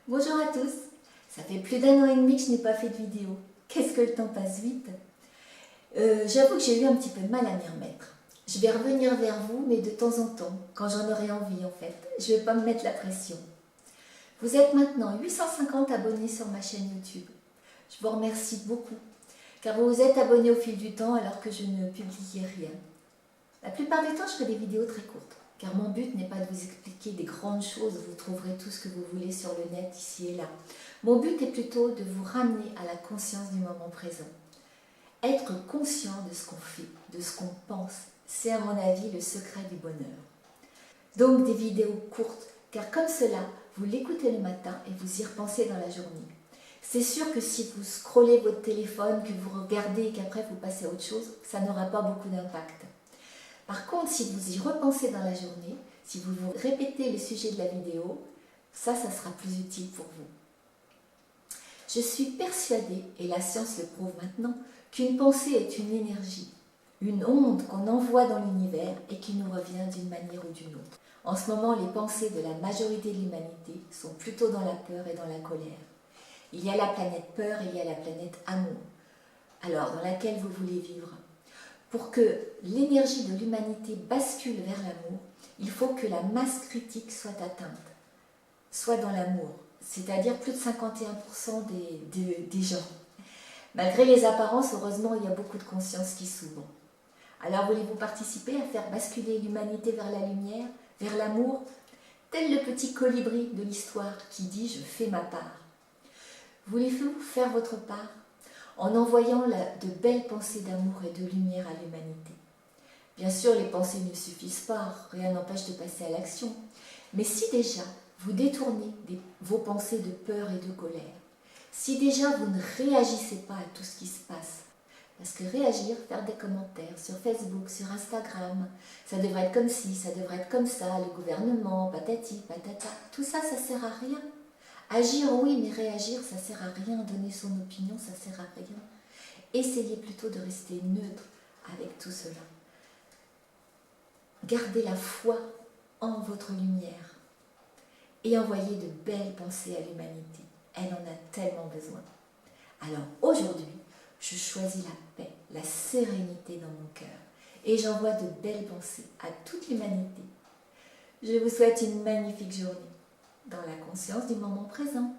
Bonjour à tous, ça fait plus d'1 an et demi que je n'ai pas fait de vidéo. Qu'est-ce que le temps passe vite. J'avoue que j'ai eu un petit peu de mal à m'y remettre. Je vais revenir vers vous, mais de temps en temps, quand j'en aurai envie en fait. Je ne vais pas me mettre la pression. Vous êtes maintenant 850 abonnés sur ma chaîne YouTube. Je vous remercie beaucoup, car vous vous êtes abonnés au fil du temps alors que je ne publiais rien. La plupart du temps, je fais des vidéos très courtes, car mon but n'est pas de vous expliquer des grandes choses, vous trouverez tout ce que vous voulez sur le net, ici et là. Mon but est plutôt de vous ramener à la conscience du moment présent. Être conscient de ce qu'on fait, de ce qu'on pense, c'est à mon avis le secret du bonheur. Donc des vidéos courtes, car comme cela, vous l'écoutez le matin et vous y repensez dans la journée. C'est sûr que si vous scrollez votre téléphone, que vous regardez et qu'après vous passez à autre chose, ça n'aura pas beaucoup d'impact. Par contre, si vous y repensez dans la journée, si vous vous répétez le sujet de la vidéo, ça sera plus utile pour vous. Je suis persuadée, et la science le prouve maintenant, qu'une pensée est une énergie, une onde qu'on envoie dans l'univers et qui nous revient d'une manière ou d'une autre. En ce moment, les pensées de la majorité de l'humanité sont plutôt dans la peur et dans la colère. Il y a la planète peur et il y a la planète amour. Alors, dans laquelle vous voulez vivre? Pour que l'énergie de l'humanité bascule vers l'amour, il faut que la masse critique soit atteinte, soit dans l'amour, c'est-à-dire plus de 51% des gens. Malgré les apparences, heureusement, il y a beaucoup de conscience qui s'ouvre. Alors voulez-vous participer à faire basculer l'humanité vers la lumière, vers l'amour, tel le petit colibri de l'histoire qui dit « je fais ma part ». Voulez-vous faire votre part en envoyant de belles pensées d'amour et de lumière à l'humanité? Bien sûr, les pensées ne suffisent pas, rien n'empêche de passer à l'action. Mais si déjà vous détournez vos pensées de peur et de colère, si déjà vous ne réagissez pas à tout ce qui se passe, parce que réagir, faire des commentaires sur Facebook, sur Instagram, ça devrait être comme ci, ça devrait être comme ça, le gouvernement, patati, patata, tout ça, ça sert à rien. Agir, oui, mais réagir, ça sert à rien. Donner son opinion, ça sert à rien. Essayez plutôt de rester neutre avec tout cela. Gardez la foi en votre lumière et envoyez de belles pensées à l'humanité. Elle en a tellement besoin. Alors aujourd'hui, je choisis la paix, la sérénité dans mon cœur et j'envoie de belles pensées à toute l'humanité. Je vous souhaite une magnifique journée dans la conscience du moment présent.